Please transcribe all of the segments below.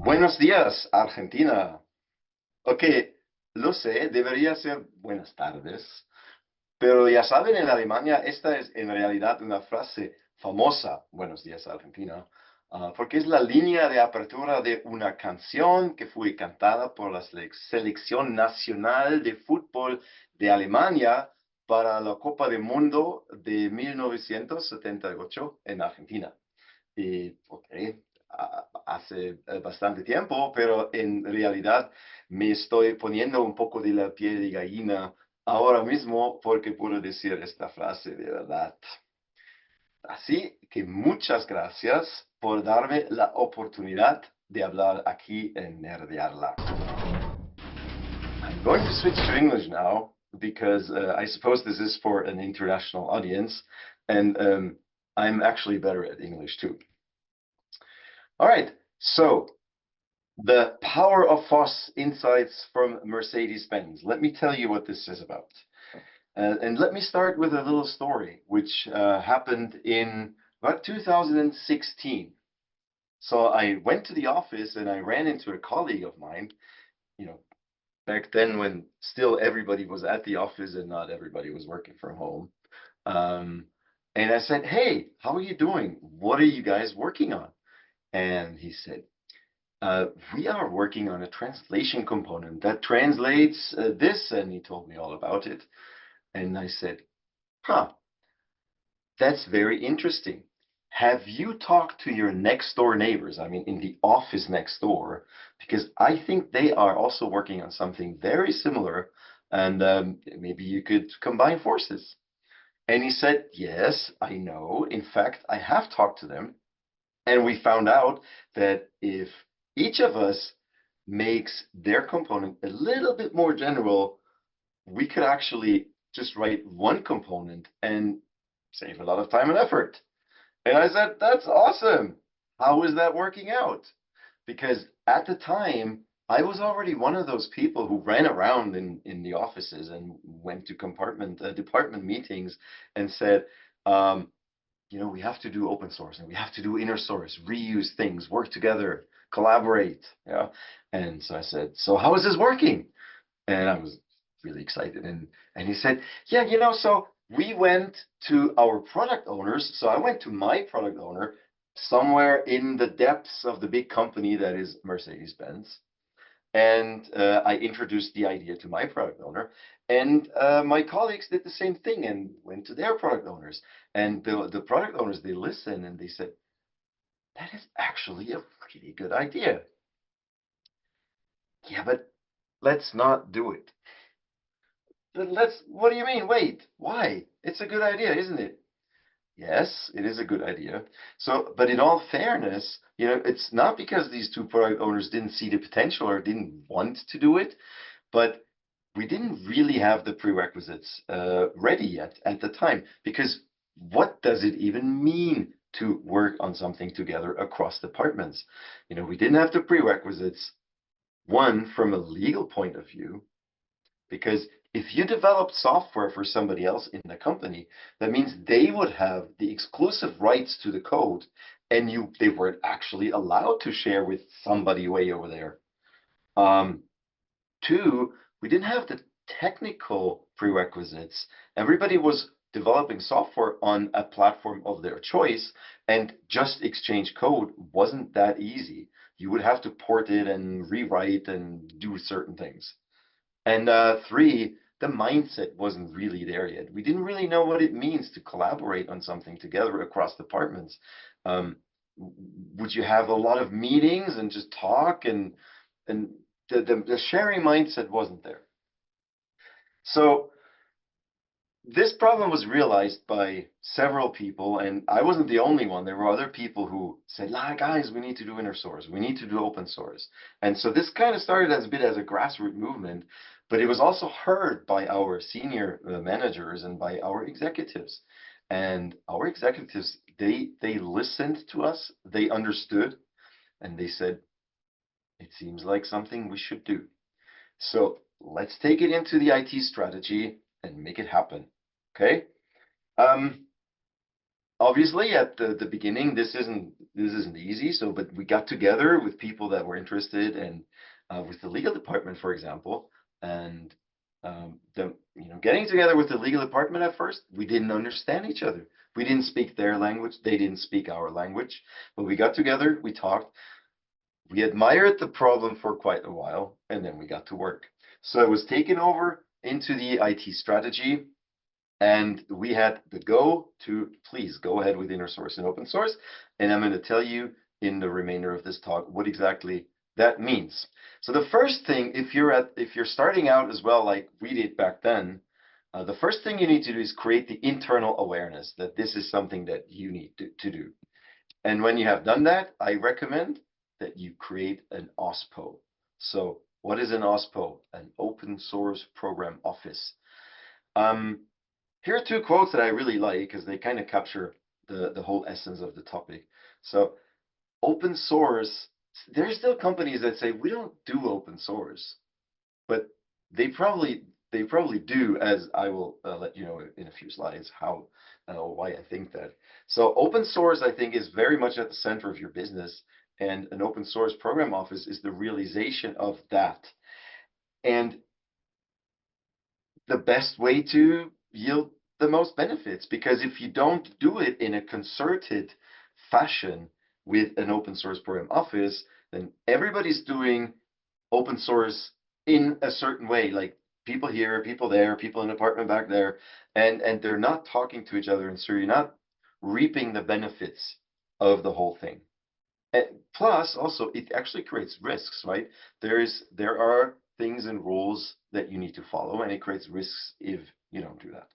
Buenos días, Argentina. Ok, lo sé, debería ser buenas tardes, pero ya saben, en Alemania esta es en realidad una frase famosa, Buenos días, Argentina, porque es la línea de apertura de una canción que fue cantada por la selección nacional de fútbol de Alemania para la Copa del Mundo de 1978 en Argentina. Y, ok, hace bastante tiempo, pero en realidad me estoy poniendo un poco de la piel de gallina ahora mismo porque puedo decir esta frase de verdad. Así que muchas gracias por darme la oportunidad de hablar aquí en Nerdearla. I'm going to switch to English now because I suppose this is for an international audience, and I'm actually better at English too. All right, so the power of FOSS insights from Mercedes-Benz. Let me tell you what this is about. And let me start with a little story, which happened in about 2016. So I went to the office and I ran into a colleague of mine, you know, back then when still everybody was at the office and not everybody was working from home. And I said, "Hey, how are you doing? What are you guys working on?" And he said, we are working on a translation component that translates this, and he told me all about it. And I said, huh, that's very interesting. Have you talked to your next door neighbors? I mean, in the office next door, because I think they are also working on something very similar, and maybe you could combine forces. And he said, yes, I know. In fact, I have talked to them. And we found out that if each of us makes their component a little bit more general, we could actually just write one component and save a lot of time and effort. And I said, that's awesome. How is that working out? Because at the time, I was already one of those people who ran around in the offices and went to department meetings and said, we have to do open source and we have to do inner source, reuse things, work together, collaborate. Yeah. And so I said, so how is this working? And I was really excited. And he said, yeah, so we went to our product owners. So I went to my product owner somewhere in the depths of the big company that is Mercedes-Benz. And I introduced the idea to my product owner. And my colleagues did the same thing and went to their product owners. And the product owners, they listened and they said, that is actually a pretty good idea. Yeah, but let's not do it. What do you mean? Wait, why? It's a good idea, isn't it? Yes, it is a good idea. So, but in all fairness, it's not because these two product owners didn't see the potential or didn't want to do it, but we didn't really have the prerequisites ready yet at the time. Because what does it even mean to work on something together across departments? We didn't have the prerequisites, one, from a legal point of view, because if you developed software for somebody else in the company, that means they would have the exclusive rights to the code, and they weren't actually allowed to share with somebody way over there. Two, we didn't have the technical prerequisites. Everybody was developing software on a platform of their choice, and just exchange code wasn't that easy. You would have to port it and rewrite and do certain things. And three, the mindset wasn't really there yet. We didn't really know what it means to collaborate on something together across departments. Would you have a lot of meetings and just talk, and the sharing mindset wasn't there. So this problem was realized by several people, and I wasn't the only one. There were other people who said, guys, we need to do inner source. We need to do open source. And so this kind of started as a bit as a grassroots movement, but it was also heard by our senior managers and by our executives. And our executives, they listened to us, they understood, and they said, it seems like something we should do. So let's take it into the IT strategy and make it happen. Okay. obviously at the beginning, this isn't easy. So, but we got together with people that were interested, and with the legal department, for example, and getting together with the legal department at first, we didn't understand each other. We didn't speak their language. They didn't speak our language. But we got together, we talked, we admired the problem for quite a while, and then we got to work. So it was taken over into the IT strategy, and we had the go to please go ahead with inner source and open source. And I'm going to tell you in the remainder of this talk what exactly that means. So the first thing, if you're starting out as well, like we did back then, the first thing you need to do is create the internal awareness that this is something that you need to do. And when you have done that, I recommend that you create an OSPO. So what is an OSPO? An open source program office. Here are two quotes that I really like because they kind of capture the whole essence of the topic. So open source, there are still companies that say we don't do open source, but they probably do, as I will let you know in a few slides how why I think that. So open source, I think, is very much at the center of your business, and an open source program office is the realization of that. And the best way to yield the most benefits, because if you don't do it in a concerted fashion with an open source program office, then everybody's doing open source in a certain way, like people here, people there, people in the apartment back there, and they're not talking to each other, and so you're not reaping the benefits of the whole thing. And plus, also, it actually creates risks, right? There are things and rules that you need to follow, and it creates risks if you don't do that.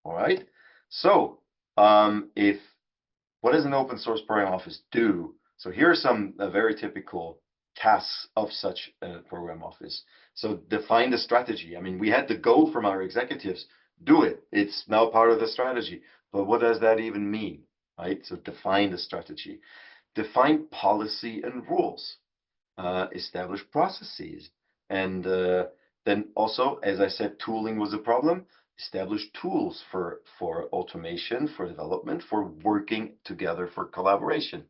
All right. So, what does an open source program office do? So here are some very typical tasks of such a program office. So define the strategy. I mean, we had to go from our executives, do it. It's now part of the strategy. But what does that even mean, right? So define the strategy. Define policy and rules. Establish processes. And then also, as I said, tooling was a problem. Establish tools for automation, for development, for working together, for collaboration.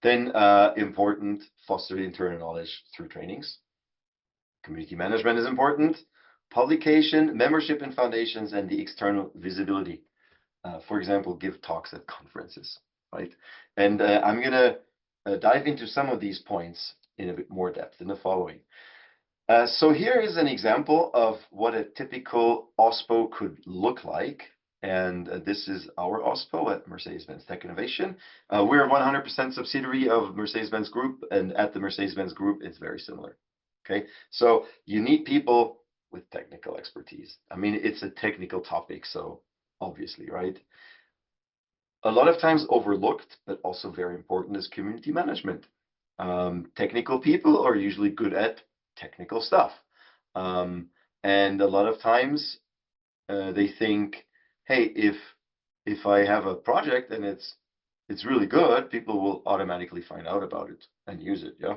Then important, foster internal knowledge through trainings. Community management is important. Publication, membership in foundations, and the external visibility. For example, give talks at conferences, right? And I'm going to dive into some of these points in a bit more depth in the following. So here is an example of what a typical OSPO could look like. And this is our OSPO at Mercedes-Benz Tech Innovation. We're a 100% subsidiary of Mercedes-Benz Group, and at the Mercedes-Benz Group, it's very similar. Okay, so you need people with technical expertise. I mean, it's a technical topic, so obviously, right? A lot of times overlooked, but also very important, is community management. Technical people are usually good at technical stuff. And a lot of times they think, hey, if I have a project and it's really good, people will automatically find out about it and use it, yeah.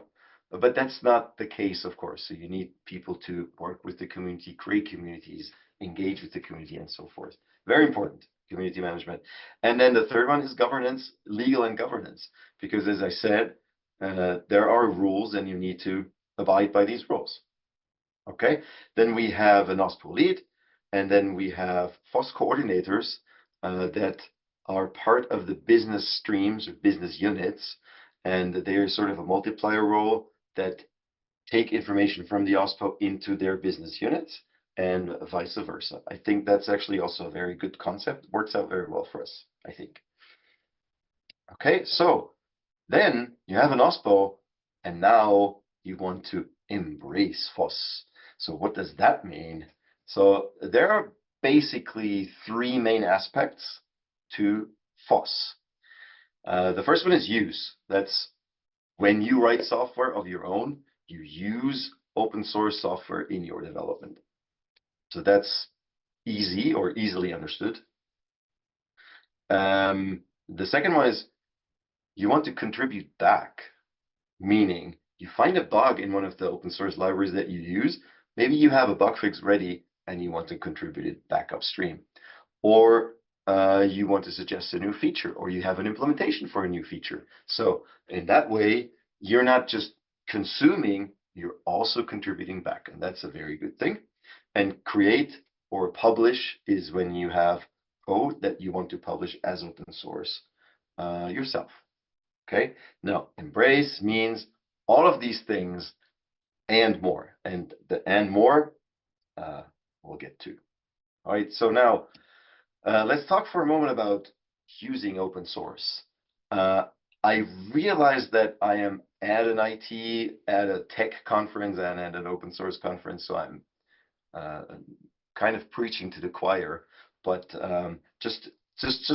But that's not the case, of course. So you need people to work with the community, create communities, engage with the community, and so forth. Very important, community management. And then the third one is governance, legal and governance, because as I said, there are rules and you need to abide by these rules. Okay, then we have an OSPO lead, and then we have FOSS coordinators that are part of the business streams or business units, and they are sort of a multiplier role that take information from the OSPO into their business units and vice versa. I think that's actually also a very good concept. Works out very well for us, I think. Okay, so then you have an OSPO, and now you want to embrace FOSS. So what does that mean? So there are basically three main aspects to FOSS. The first one is use. That's when you write software of your own, you use open source software in your development. So that's easy or easily understood. The second one is you want to contribute back, meaning you find a bug in one of the open source libraries that you use. Maybe you have a bug fix ready and you want to contribute it back upstream. Or you want to suggest a new feature, or you have an implementation for a new feature. So in that way, you're not just consuming, you're also contributing back, and that's a very good thing. And create or publish is when you have code that you want to publish as open source yourself. Okay, now embrace means all of these things and more, and the and more we'll get to. All right, so now let's talk for a moment about using open source. I realized that I am at an IT, at a tech conference, and at an open source conference, so I'm kind of preaching to the choir. But just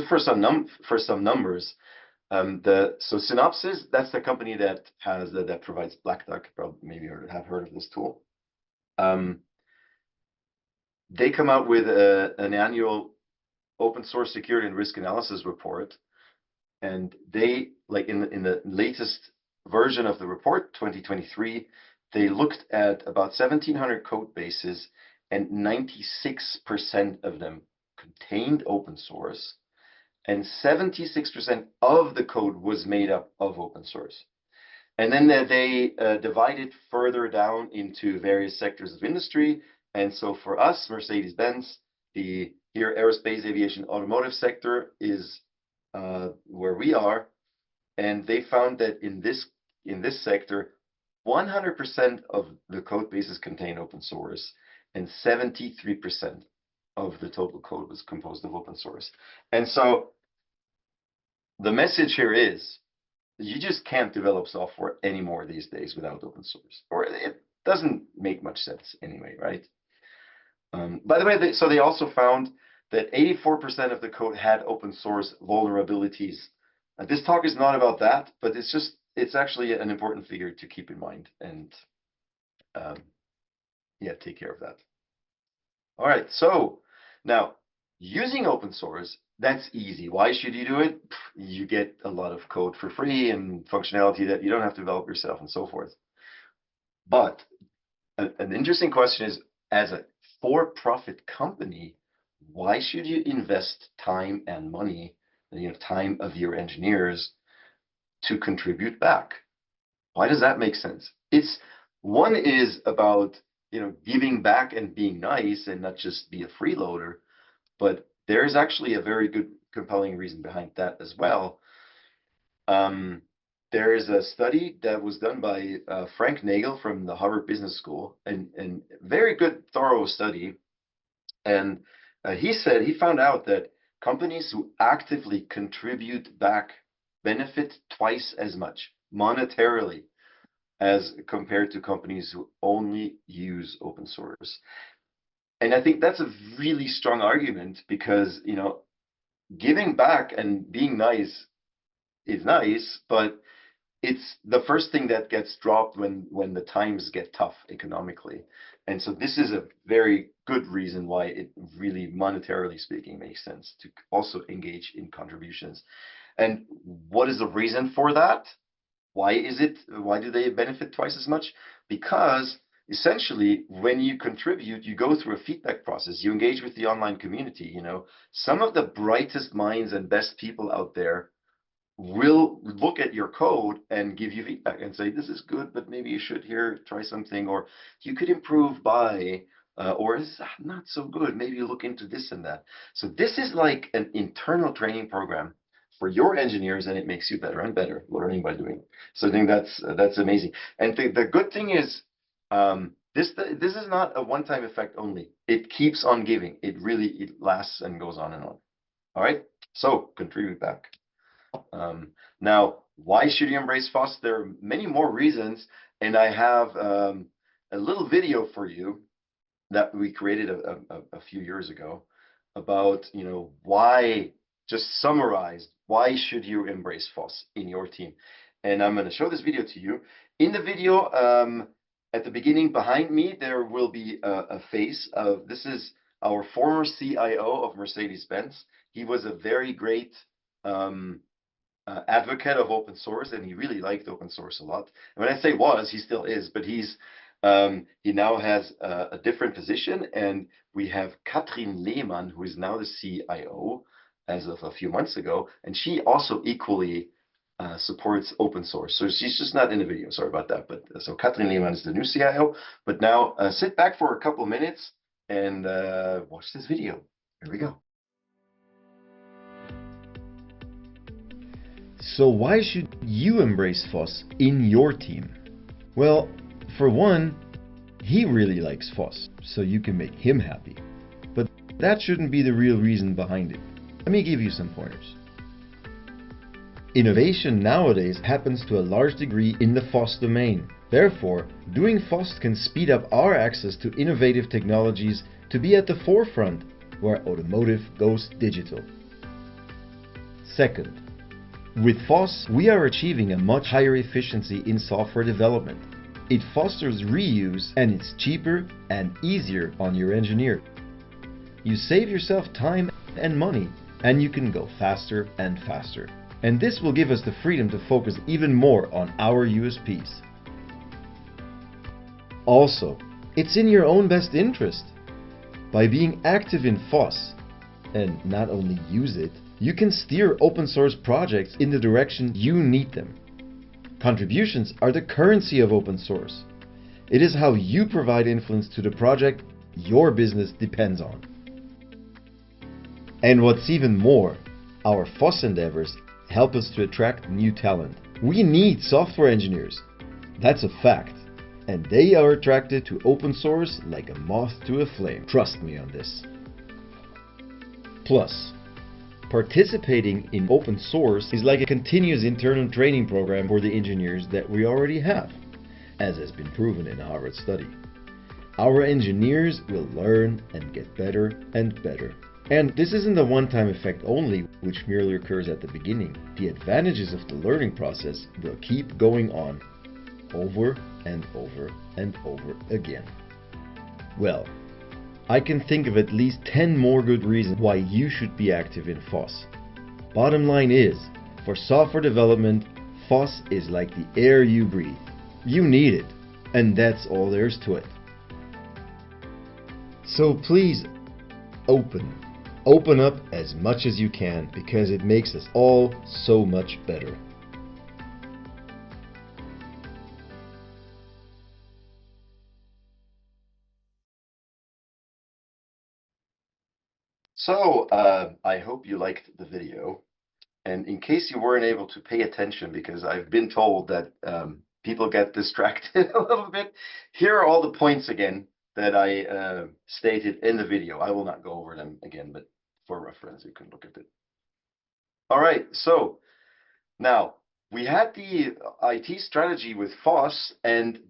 for some numbers, so Synopsys, that's the company that has that provides Black Duck. Probably maybe you have heard of this tool. They come out with an annual open source security and risk analysis report, and they, like in the latest version of the report, 2023, they looked at about 1,700 code bases, and 96% of them contained open source, and 76% of the code was made up of open source. And then they divide it further down into various sectors of industry. And so for us, Mercedes-Benz, the here aerospace, aviation, automotive sector is where we are. And they found that in this sector, 100% of the code bases contain open source, and 73% of the total code was composed of open source. And so the message here is, you just can't develop software anymore these days without open source, or it doesn't make much sense anyway, right? By the way, so they also found that 84% of the code had open source vulnerabilities. This talk is not about that, but it's actually an important figure to keep in mind, and yeah, take care of that. All right, so now using open source, that's easy. Why should you do it? You get a lot of code for free and functionality that you don't have to develop yourself and so forth. But an interesting question is, as a for-profit company, why should you invest time and money, time of your engineers to contribute back? Why does that make sense? One is about giving back and being nice and not just be a freeloader, but there's actually a very good, compelling reason behind that as well. There is a study that was done by Frank Nagel from the Harvard Business School, and very good, thorough study. And he said he found out that companies who actively contribute back benefit twice as much monetarily as compared to companies who only use open source. And I think that's a really strong argument, because giving back and being nice is nice, but it's the first thing that gets dropped when the times get tough economically. And so this is a very good reason why it really, monetarily speaking, makes sense to also engage in contributions. And what is the reason for that? Why do they benefit twice as much? Because essentially, when you contribute, you go through a feedback process. You engage with the online community. Some of the brightest minds and best people out there will look at your code and give you feedback and say, this is good, but maybe you should try something, or you could improve by, or it's not so good, maybe you look into this and that. So this is like an internal training program for your engineers, and it makes you better and better, learning by doing. So I think that's amazing. And the good thing is, this is not a one-time effect only. It keeps on giving. It lasts and goes on and on. All right, so contribute back. Now, why should you embrace FOSS? There are many more reasons, and I have a little video for you that we created a few years ago about why, just summarized, why should you embrace FOSS in your team. And I'm going to show this video to you. In the video, at the beginning behind me, there will be a face of, this is our former CIO of Mercedes-Benz. He was a very great advocate of open source, and he really liked open source a lot. And when I say was, he still is, but he now has a different position. And we have Katrin Lehmann, who is now the CIO. as of a few months ago, and she also equally supports open source. So she's just not in the video. Sorry about that. But so Katrin Lehmann is the new CIO. But now sit back for a couple minutes and watch this video. Here we go. So why should you embrace FOSS in your team? Well, for one, he really likes FOSS, so you can make him happy. But that shouldn't be the real reason behind it. Let me give you some pointers. Innovation nowadays happens to a large degree in the FOSS domain. Therefore, doing FOSS can speed up our access to innovative technologies to be at the forefront where automotive goes digital. Second, with FOSS, we are achieving a much higher efficiency in software development. It fosters reuse and it's cheaper and easier on your engineer. You save yourself time and money, and you can go faster and faster. And this will give us the freedom to focus even more on our USPs. Also, it's in your own best interest. By being active in FOSS, and not only use it, you can steer open source projects in the direction you need them. Contributions are the currency of open source. It is how you provide influence to the project your business depends on. And what's even more, our FOSS endeavors help us to attract new talent. We need software engineers. That's a fact. And they are attracted to open source like a moth to a flame. Trust me on this. Plus, participating in open source is like a continuous internal training program for the engineers that we already have, as has been proven in a Harvard study. Our engineers will learn and get better and better. And this isn't a one-time effect only, which merely occurs at the beginning. The advantages of the learning process will keep going on over and over and over again. Well, I can think of at least 10 more good reasons why you should be active in FOSS. Bottom line is, for software development, FOSS is like the air you breathe. You need it, and that's all there is to it. So please, open up as much as you can, because it makes us all so much better. So I hope you liked the video. And in case you weren't able to pay attention, because I've been told that people get distracted a little bit, here are all the points again that I stated in the video. I will not go over them again, but for reference, you can look at it. All right, so now we had the IT strategy with FOSS,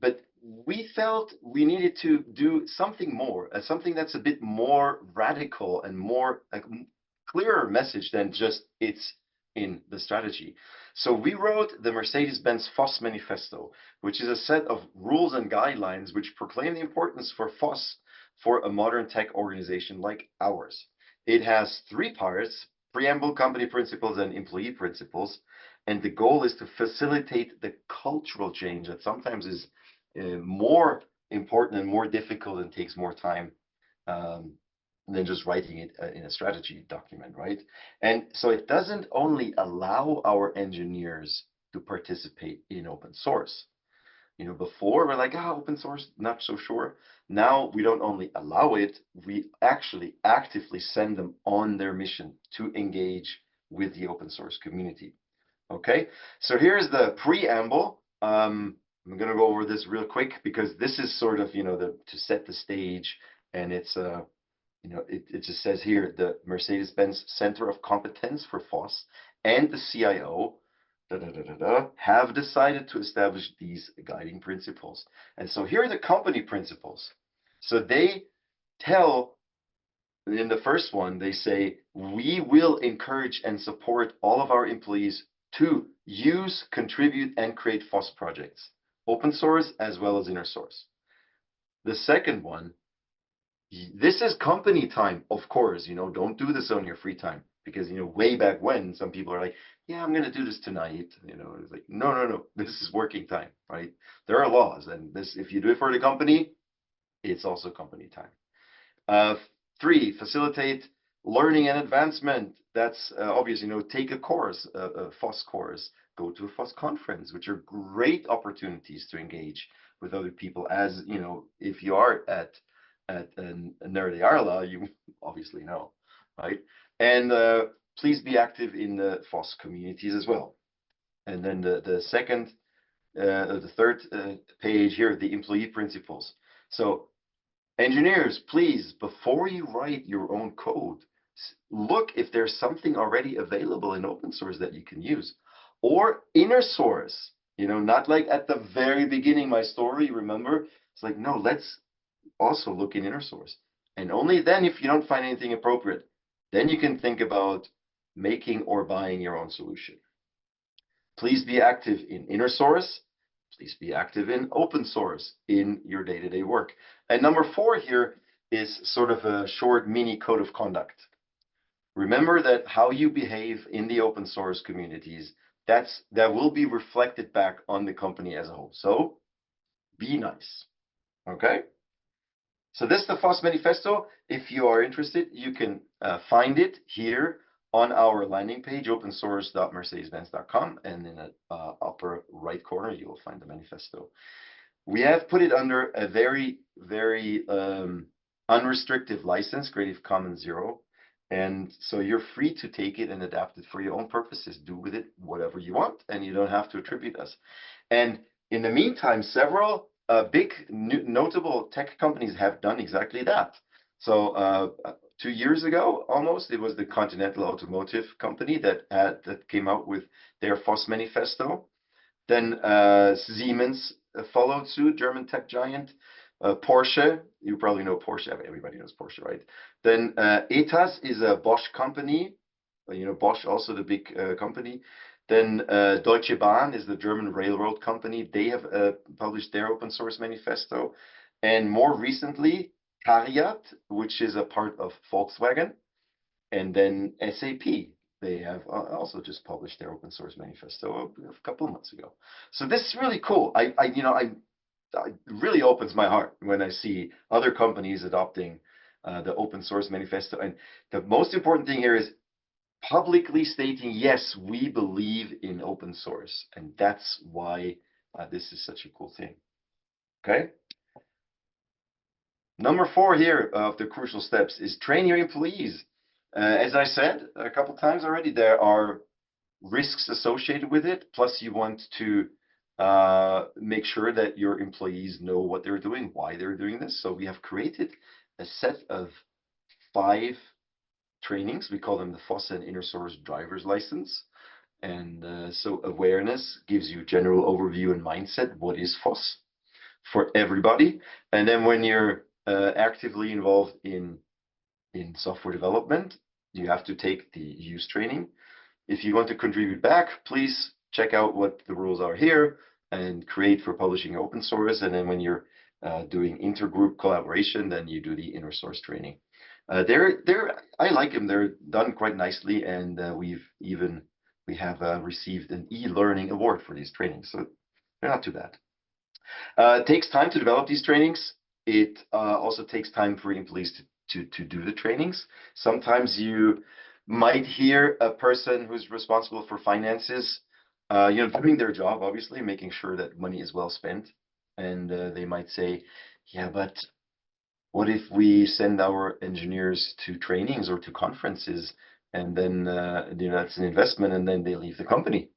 but we felt we needed to do something more, something that's a bit more radical and more clearer message than just it's in the strategy. So we wrote the Mercedes-Benz FOSS Manifesto, which is a set of rules and guidelines which proclaim the importance for FOSS for a modern tech organization like ours. It has 3 parts: Preamble, Company Principles, and Employee Principles. And the goal is to facilitate the cultural change that sometimes is more important and more difficult and takes more time than just writing it in a strategy document, right? And so it doesn't only allow our engineers to participate in open source. You know, before we're like, open source, not so sure. Now we don't only allow it, we actually actively send them on their mission to engage with the open source community. Okay, so here's the preamble. I'm going to go over this real quick because this is sort of, to set the stage, and it's it just says here the Mercedes-Benz Center of Competence for FOSS and the CIO have decided to establish these guiding principles. And so here are the company principles. So they tell, in the first one, they say, we will encourage and support all of our employees to use, contribute, and create FOSS projects, open source as well as inner source. The second one, this is company time, of course. Don't do this on your free time, because way back when some people are like, yeah, I'm going to do this tonight. It's like, no, this is working time, right? There are laws, and this, if you do it for the company, it's also company time. 3, facilitate Learning and advancement. That's obvious. Take a course, a FOSS course, go to a FOSS conference, which are great opportunities to engage with other people. As if you are at Nerdy Arla, you obviously know, right? And please be active in the FOSS communities as well. And then the third page here, the employee principles. So engineers, please, before you write your own code, look if there's something already available in open source that you can use, or inner source. Not like at the very beginning, my story, remember? It's like, no, let's also look in inner source. And only then, if you don't find anything appropriate, then you can think about making or buying your own solution. Please be active in inner source. Please be active in open source in your day-to-day work. And number 4 here is sort of a short mini code of conduct. Remember that how you behave in the open source communities, that will be reflected back on the company as a whole. So be nice. Okay? So this is the FOSS Manifesto. If you are interested, you can find it here on our landing page, opensource.mercedesbenz.com, and in the upper right corner, you will find the manifesto. We have put it under a very, very unrestricted license, Creative Commons 0. And so you're free to take it and adapt it for your own purposes. Do with it whatever you want, and you don't have to attribute us. And in the meantime, several big notable tech companies have done exactly that. So 2 years ago, almost, it was the Continental Automotive Company that came out with their FOSS Manifesto. Then Siemens followed suit, German tech giant. Porsche, you probably know Porsche. Everybody knows Porsche, right? Then ETAS is a Bosch company. Bosch also the big company. Then Deutsche Bahn is the German railroad company. They have published their open source manifesto. And more recently, CARIAD, which is a part of Volkswagen. And then SAP. They have also just published their open source manifesto a couple of months ago. So this is really cool. It really opens my heart when I see other companies adopting the open source manifesto. And the most important thing here is publicly stating, yes, we believe in open source. And that's why this is such a cool thing. Okay. Number 4 here of the crucial steps is train your employees. As I said a couple times already, there are risks associated with it. Plus, you want to make sure that your employees know what they're doing, why they're doing this. So we have created a set of 5 trainings. We call them the FOSS and Inner Source Driver's License. And so awareness gives you general overview and mindset. What is FOSS for everybody? And then when you're actively involved in software development, you have to take the use training. If you want to contribute back, please check out what the rules are here and create for publishing open source. And then when you're doing intergroup collaboration, then you do the inner source training. I like them. They're done quite nicely, and we have received an e-learning award for these trainings, so they're not too bad. It takes time to develop these trainings. It also takes time for employees to do the trainings. Sometimes you might hear a person who's responsible for finances, doing their job, obviously, making sure that money is well spent. And they might say, yeah, but what if we send our engineers to trainings or to conferences, and then that's an investment, and then they leave the company?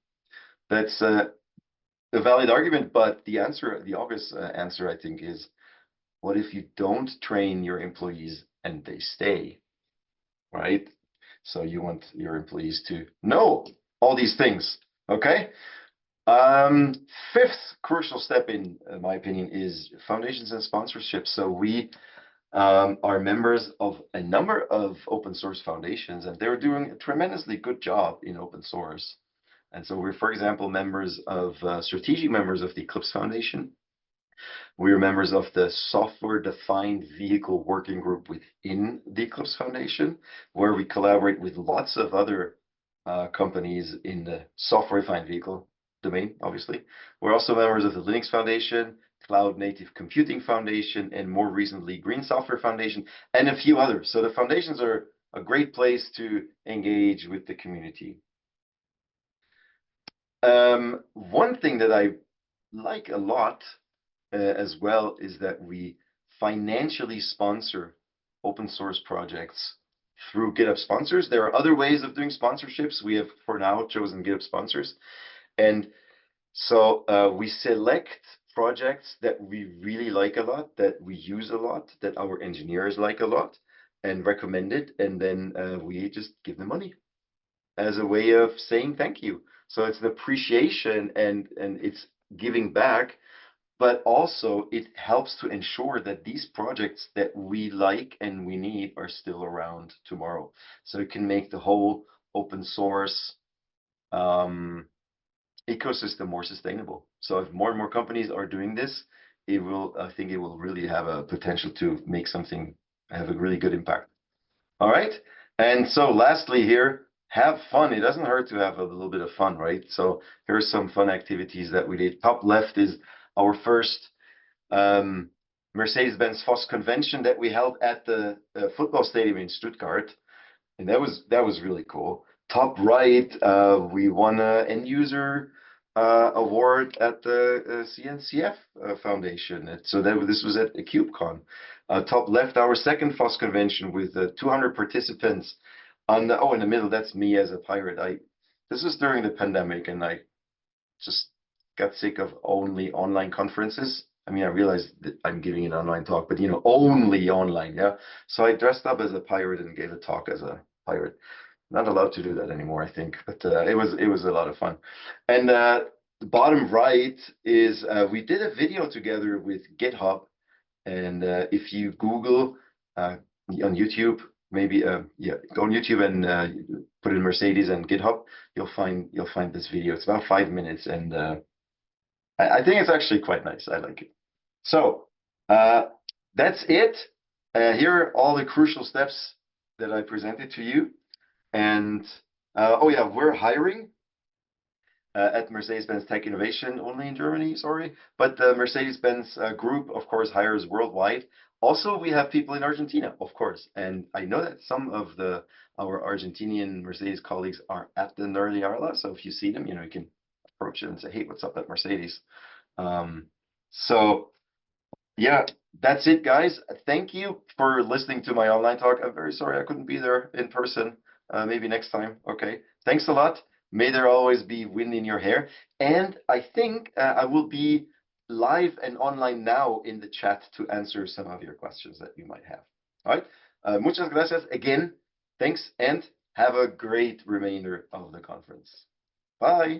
That's a valid argument, but the obvious answer, I think, is what if you don't train your employees and they stay, right? So you want your employees to know all these things, okay? 5th crucial step, in my opinion, is foundations and sponsorships. So we are members of a number of open source foundations, and they're doing a tremendously good job in open source. And so we're, for example, strategic members of the Eclipse Foundation. We are members of the Software-Defined Vehicle Working Group within the Eclipse Foundation, where we collaborate with lots of other companies in the software-defined vehicle domain, obviously. We're also members of the Linux Foundation, Cloud Native Computing Foundation, and more recently, Green Software Foundation, and a few others. So the foundations are a great place to engage with the community. One thing that I like a lot as well is that we financially sponsor open source projects through GitHub sponsors. There are other ways of doing sponsorships. We have for now chosen GitHub sponsors. And so we select projects that we really like a lot, that we use a lot, that our engineers like a lot and recommend it. And then we just give them money as a way of saying thank you. So it's an appreciation and it's giving back, but also it helps to ensure that these projects that we like and we need are still around tomorrow. So it can make the whole open source ecosystem more sustainable. So if more and more companies are doing this, it will, I think it will really have a potential to make something, have a really good impact. All right. And so lastly here, have fun. It doesn't hurt to have a little bit of fun, right? So here's some fun activities that we did. Top left is our first Mercedes-Benz FOSS convention that we held at the football stadium in Stuttgart. And that was really cool. Top right, we won an end user award at the CNCF Foundation. So this was at KubeCon. Top left, our second FOSS convention with 200 participants. In the middle, that's me as a pirate. This was during the pandemic, and I just got sick of only online conferences. I mean, I realized that I'm giving an online talk, but only online, yeah. So I dressed up as a pirate and gave a talk as a pirate. Not allowed to do that anymore, I think, but it was a lot of fun. And the bottom right is we did a video together with GitHub, and if you Google on YouTube, maybe go on YouTube and put in Mercedes and GitHub, you'll find this video. It's about 5 minutes, and I think it's actually quite nice. I like it. So that's it. Here are all the crucial steps that I presented to you. And oh yeah, we're hiring at Mercedes-Benz Tech Innovation only in Germany, sorry. But the Mercedes-Benz group, of course, hires worldwide. Also, we have people in Argentina, of course. And I know that some of our Argentinian Mercedes colleagues are at the Nerdy Arla. So if you see them, you can approach them and say, hey, what's up at Mercedes? So yeah, that's it, guys. Thank you for listening to my online talk. I'm very sorry I couldn't be there in person. Maybe next time. Okay. Thanks a lot. May there always be wind in your hair. And I think I will be live and online now in the chat to answer some of your questions that you might have. All right. Muchas gracias again. Thanks and have a great remainder of the conference. Bye.